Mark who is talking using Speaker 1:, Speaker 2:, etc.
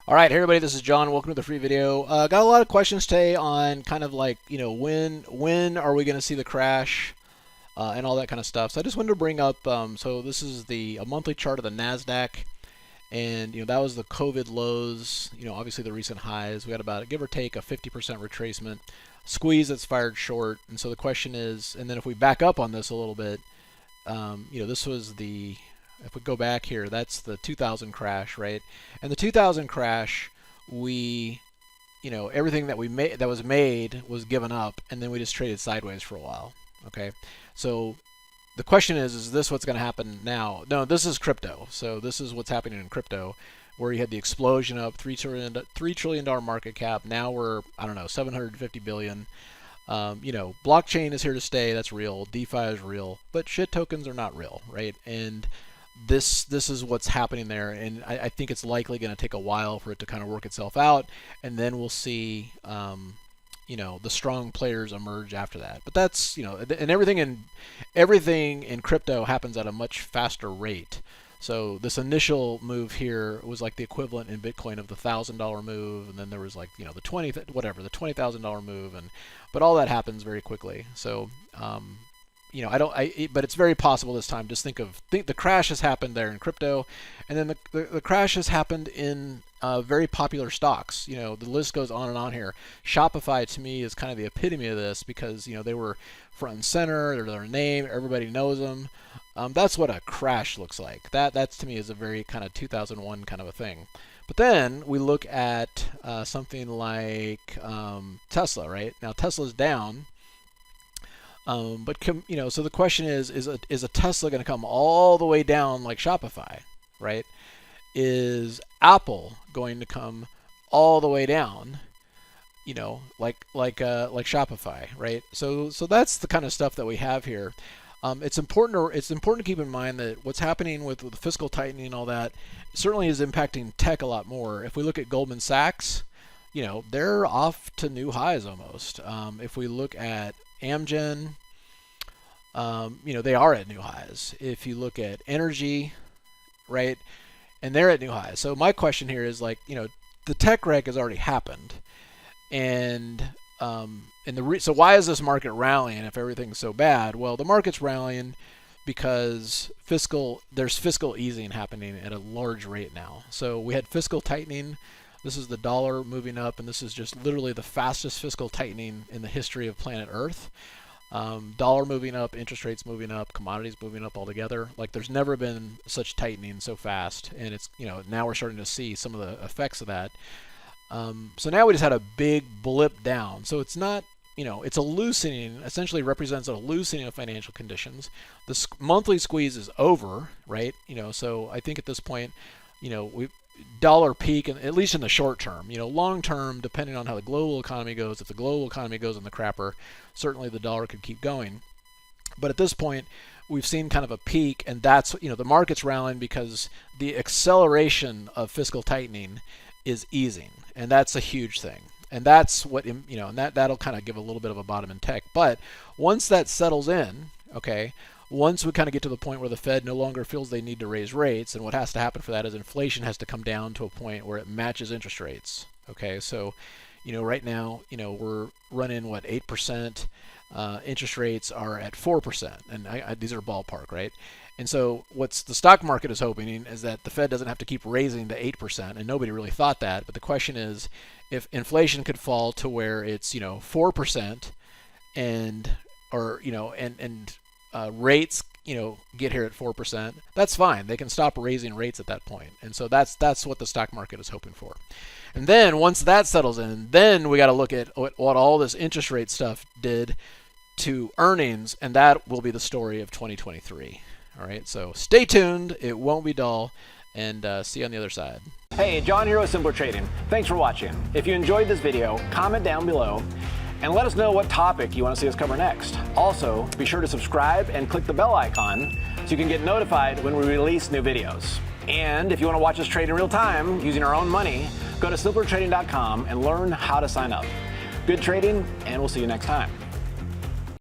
Speaker 1: All right, hey everybody, this is John. Welcome to the free video. Got a lot of questions today on kind of like, when are we going to see the crash and all that kind of stuff. So I just wanted to bring up, so this is a monthly chart of the NASDAQ, and that was the COVID lows, obviously the recent highs. We got about, give or take, a 50% retracement, squeeze that's fired short. And so the question is, and then if we back up on this a little bit, this was if we go back here, that's the 2000 crash, right? And the 2000 crash, everything that was made was given up, and then we just traded sideways for a while. Okay, so the question is this what's going to happen now? No, this is crypto. So this is what's happening in crypto, where you had the explosion of $3 trillion market cap. Now we're, I don't know, 750 billion. Blockchain is here to stay. That's real. DeFi is real, but shit tokens are not real, right? And this is what's happening there, and I think it's likely going to take a while for it to kind of work itself out, and then we'll see the strong players emerge after that. But that's and everything in crypto happens at a much faster rate. So this initial move here was like the equivalent in Bitcoin of the $1,000 move, and then there was like the $20,000 move, but all that happens very quickly. So but it's very possible this time. Just think the crash has happened there in crypto, and then the crash has happened in very popular stocks. The list goes on and on here. Shopify to me is kind of the epitome of this because they were front and center. They're their name. Everybody knows them. That's what a crash looks like. That to me is a very kind of 2001 kind of a thing. But then we look at something like Tesla, right? Now Tesla's down. So the question is a Tesla going to come all the way down like Shopify, right? Is Apple going to come all the way down, like Shopify, right? So that's the kind of stuff that we have here. It's important to keep in mind that what's happening with the fiscal tightening and all that certainly is impacting tech a lot more. If we look at Goldman Sachs, they're off to new highs almost. If we look at Amgen, they are at new highs. If you look at energy, right, and they're at new highs. So my question here is the tech wreck has already happened, and so why is this market rallying if everything's so bad? Well, the market's rallying because there's fiscal easing happening at a large rate now. So we had fiscal tightening. This is the dollar moving up, and this is just literally the fastest fiscal tightening in the history of planet Earth. Dollar moving up, interest rates moving up, commodities moving up altogether. Like there's never been such tightening so fast, and it's now we're starting to see some of the effects of that. So now we just had a big blip down. So it's not, it's a loosening. Essentially represents a loosening of financial conditions. The monthly squeeze is over, right? So I think at this point, dollar peak, and at least in the short term. Long term, depending on how the global economy goes, if the global economy goes in the crapper, certainly the dollar could keep going. But at this point, we've seen kind of a peak, and that's the market's rallying because the acceleration of fiscal tightening is easing, and that's a huge thing. And that's what and that'll kind of give a little bit of a bottom in tech. But once that settles in, okay. Once we kind of get to the point where the Fed no longer feels they need to raise rates, and what has to happen for that is inflation has to come down to a point where it matches interest rates. Okay, so right now we're running 8%. Interest rates are at 4%, and these are ballpark, right? And so what's the stock market is hoping is that the Fed doesn't have to keep raising to 8%, and nobody really thought that. But the question is if inflation could fall to where it's 4% and rates get here at 4%, that's fine. They can stop raising rates at that point. And so that's what the stock market is hoping for. And then once that settles in, then we got to look at what all this interest rate stuff did to earnings, and that will be the story of 2023. All right, so stay tuned. It won't be dull, and see you on the other side.
Speaker 2: Hey, John here with Simpler Trading. Thanks for watching. If you enjoyed this video, comment down below and let us know what topic you want to see us cover next. Also, be sure to subscribe and click the bell icon so you can get notified when we release new videos. And if you want to watch us trade in real time using our own money, go to simplertrading.com and learn how to sign up. Good trading, and we'll see you next time.